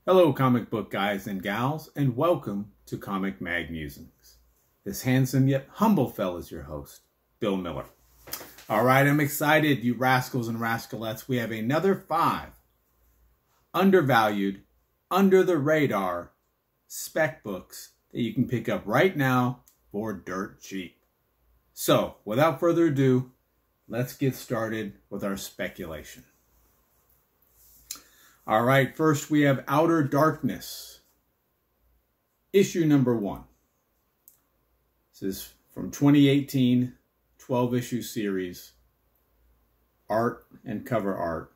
Hello, comic book guys and gals, and welcome to Comic Mag Musings. This handsome yet humble fella is your host, Bill Miller. All right, I'm excited, you rascals and rascalettes. We have another 5 undervalued, under-the-radar spec books that you can pick up right now for dirt cheap. So, without further ado, let's get started with our speculation. All right, first we have Outer Darkness, issue number 1. This is from 2018, 12-issue series, art and cover art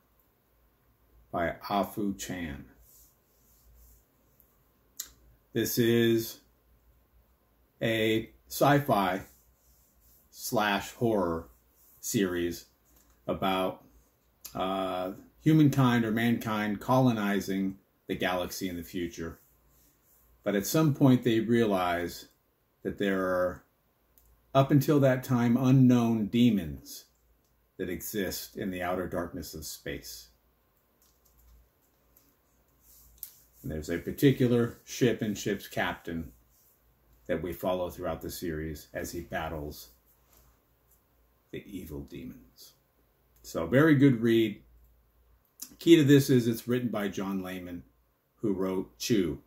by Afu Chan. This is a sci-fi / horror series about humankind or mankind colonizing the galaxy in the future. But at some point they realize that there are, up until that time, unknown demons that exist in the outer darkness of space. And there's a particular ship and ship's captain that we follow throughout the series as he battles the evil demons. So, very good read. Key to this is it's written by John Layman, who wrote Chew.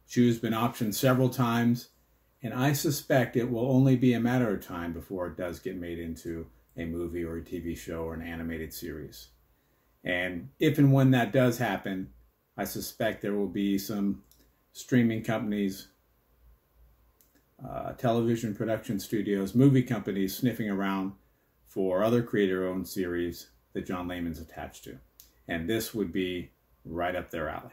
Chew's been optioned several times, and I suspect it will only be a matter of time before it does get made into a movie or a TV show or an animated series. And if and when that does happen, I suspect there will be some streaming companies, television production studios, movie companies sniffing around for other creator-owned series that John Layman's attached to. And this would be right up their alley.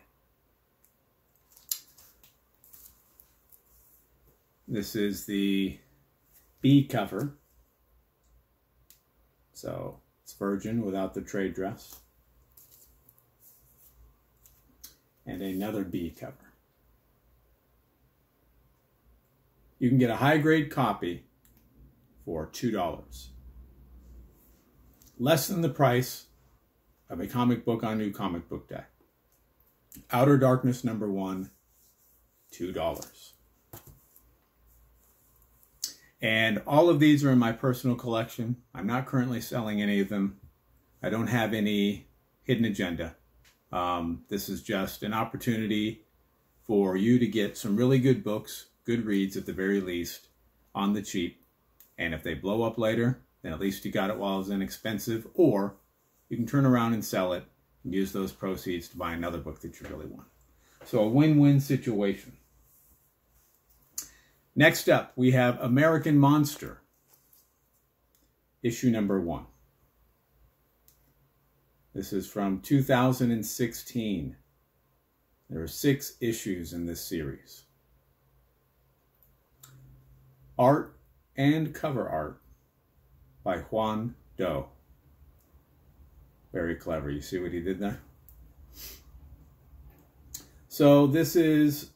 This is the B cover. So it's virgin without the trade dress. And another B cover. You can get a high-grade copy for $2. Less than the price of a comic book on New Comic Book Day. Outer Darkness number 1, $2. And all of these are in my personal collection. I'm not currently selling any of them. I don't have any hidden agenda. This is just an opportunity for you to get some really good books, good reads at the very least, on the cheap. And if they blow up later, then at least you got it while it was inexpensive, or you can turn around and sell it and use those proceeds to buy another book that you really want. So a win-win situation. Next up, we have American Monster, issue number 1. This is from 2016. There are 6 issues in this series. Art and cover art by Juan Doe. Very clever. You see what he did there? So this is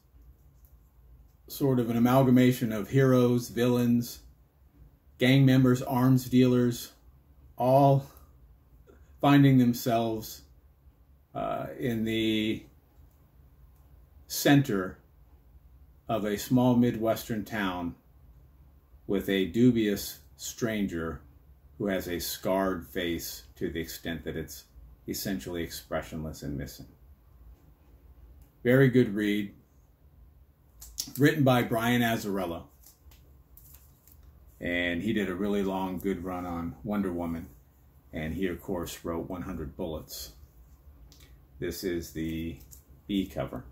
sort of an amalgamation of heroes, villains, gang members, arms dealers, all finding themselves in the center of a small Midwestern town with a dubious stranger who has a scarred face to the extent that it's essentially expressionless and missing. Very good read. Written by Brian Azzarello. And he did a really long, good run on Wonder Woman. And he, of course, wrote 100 Bullets. This is the B cover.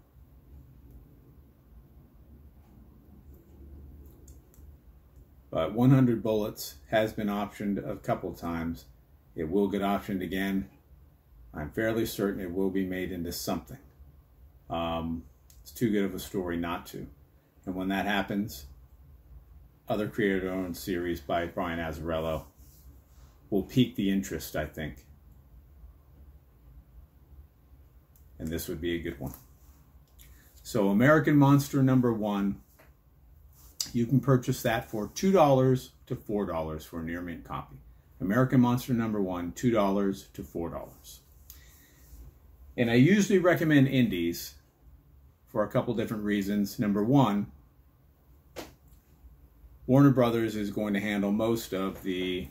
But 100 Bullets has been optioned a couple times. It will get optioned again. I'm fairly certain it will be made into something. It's too good of a story not to. And when that happens, other creator-owned series by Brian Azzarello will pique the interest, I think. And this would be a good one. So American Monster number 1. You can purchase that for $2 to $4 for a near mint copy. American Monster number 1, $2 to $4. And I usually recommend indies, for a couple different reasons. Number one, Warner Brothers is going to handle most of the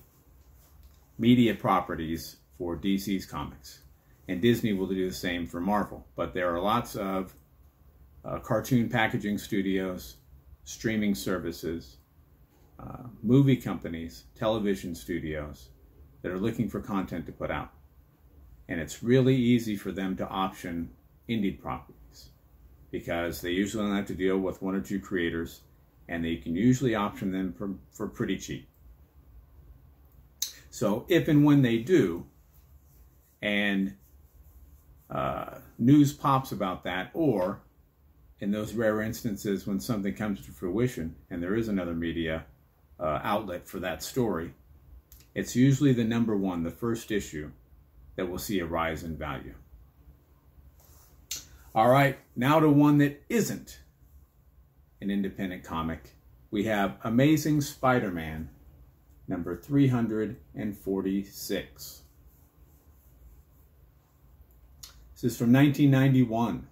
media properties for DC's comics, and Disney will do the same for Marvel. But there are lots of cartoon packaging studios, streaming services, movie companies, television studios that are looking for content to put out. And it's really easy for them to option indie properties because they usually don't have to deal with one or two creators, and they can usually option them for pretty cheap. So if and when they do, and news pops about that, or in those rare instances when something comes to fruition and there is another media outlet for that story, it's usually the number one, the first issue, that will see a rise in value. All right, now to one that isn't an independent comic. We have Amazing Spider-Man, number 346. This is from 1991.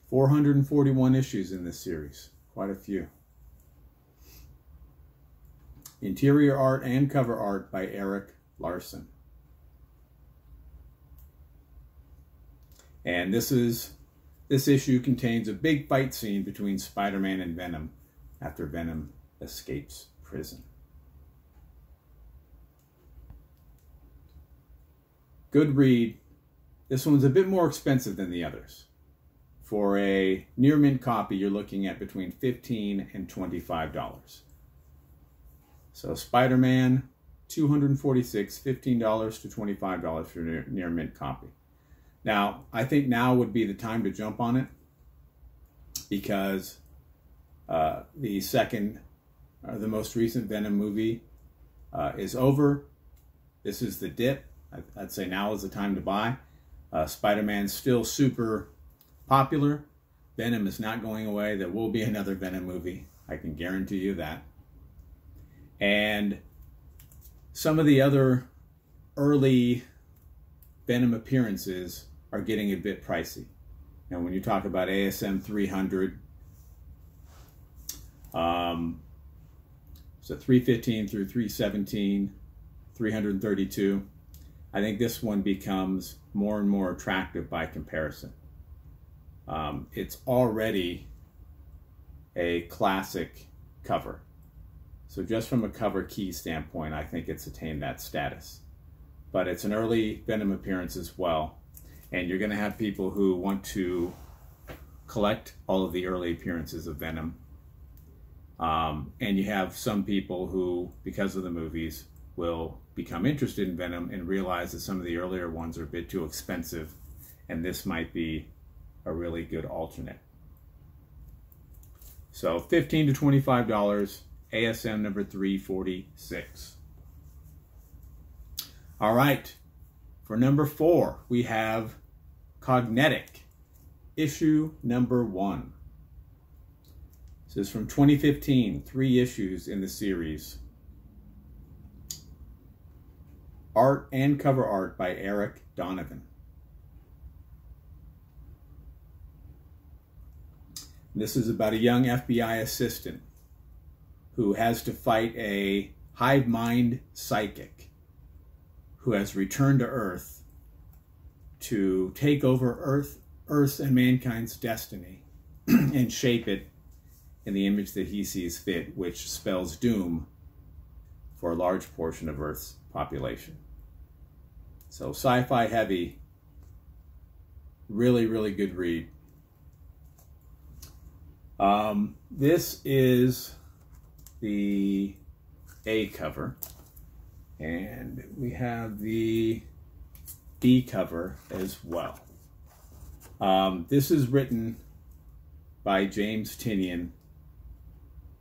441 issues in this series, quite a few. Interior art and cover art by Eric Larson. And this issue contains a big fight scene between Spider-Man and Venom after Venom escapes prison. Good read. This one's a bit more expensive than the others. For a near mint copy, you're looking at between $15 and $25. So Spider-Man, 246, $15 to $25 for a near mint copy. Now, I think now would be the time to jump on it because the most recent Venom movie is over. This is the dip. I'd say now is the time to buy. Spider-Man's still super popular. Venom is not going away. There will be another Venom movie. I can guarantee you that. And some of the other early Venom appearances are getting a bit pricey. Now, when you talk about ASM 300, so 315 through 317, 332, I think this one becomes more and more attractive by comparison. It's already a classic cover. So just from a cover key standpoint, I think it's attained that status. But it's an early Venom appearance as well. And you're going to have people who want to collect all of the early appearances of Venom. And you have some people who, because of the movies, will become interested in Venom and realize that some of the earlier ones are a bit too expensive, and this might be a really good alternate. So $15 to $25, ASM number 346. All right, for number 4, we have Cognetic, issue number 1. This is from 2015, 3 issues in the series. Art and cover art by Eric Donovan. This is about a young FBI assistant who has to fight a hive mind psychic who has returned to Earth to take over Earth's and mankind's destiny and shape it in the image that he sees fit, which spells doom for a large portion of Earth's population. So sci-fi heavy, really, really good read. This is the A cover, and we have the B cover as well. This is written by James Tynion,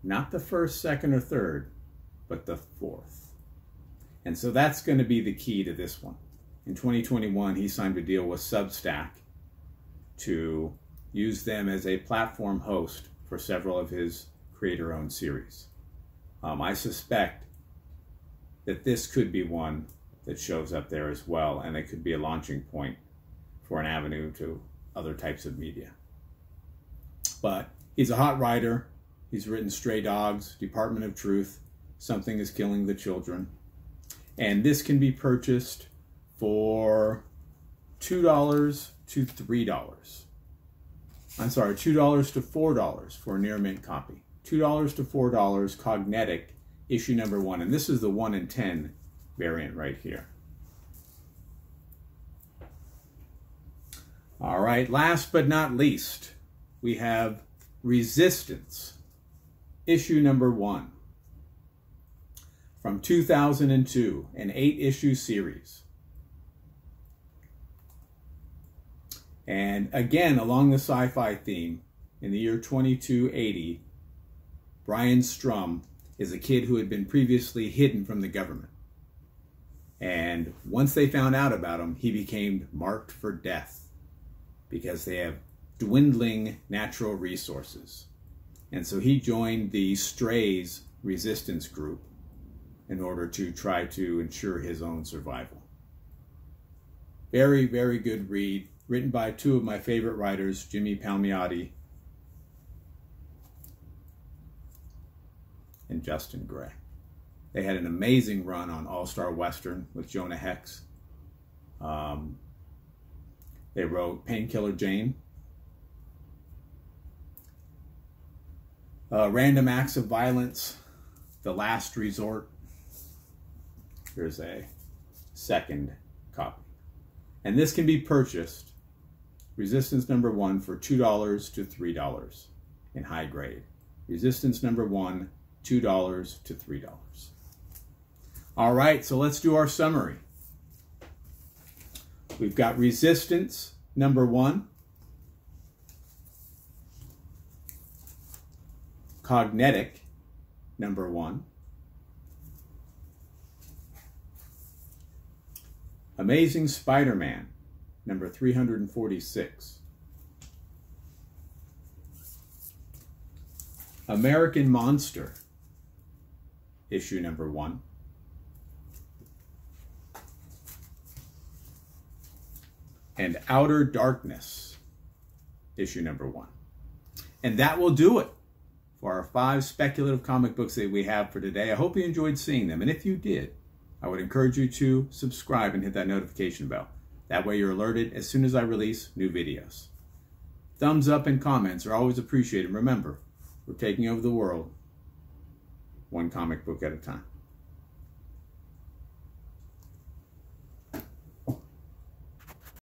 not the first, second, or third, but the 4th. And so that's going to be the key to this one. In 2021, he signed a deal with Substack to use them as a platform host for several of his creator-owned series. I suspect that this could be one that shows up there as well, and it could be a launching point for an avenue to other types of media. But he's a hot writer. He's written Stray Dogs, Department of Truth, Something is Killing the Children. And this can be purchased for $2 to $3. I'm sorry, $2 to $4 for a near mint copy. $2 to $4, Cognetic, issue number 1. And this is the 1 in 10 variant right here. All right, last but not least, we have Resistance, issue number 1. From 2002, an 8-issue series. And again, along the sci-fi theme, in the year 2280, Brian Strum is a kid who had been previously hidden from the government. And once they found out about him, he became marked for death because they have dwindling natural resources. And so he joined the Strays resistance group in order to try to ensure his own survival. Very, very good read, written by two of my favorite writers, Jimmy Palmiotti and Justin Gray. They had an amazing run on All-Star Western with Jonah Hex. They wrote Painkiller Jane, Random Acts of Violence, The Last Resort. Here's a second copy. And this can be purchased, Resistance number 1, for $2 to $3 in high grade. Resistance number 1, $2 to $3. All right, so let's do our summary. We've got Resistance number 1, Cognetic number 1, Amazing Spider-Man number 346, American Monster issue number 1, and Outer Darkness issue number 1. And that will do it for our 5 speculative comic books that we have for today. I hope you enjoyed seeing them. And if you did, I would encourage you to subscribe and hit that notification bell. That way you're alerted as soon as I release new videos. Thumbs up and comments are always appreciated. Remember, we're taking over the world one comic book at a time.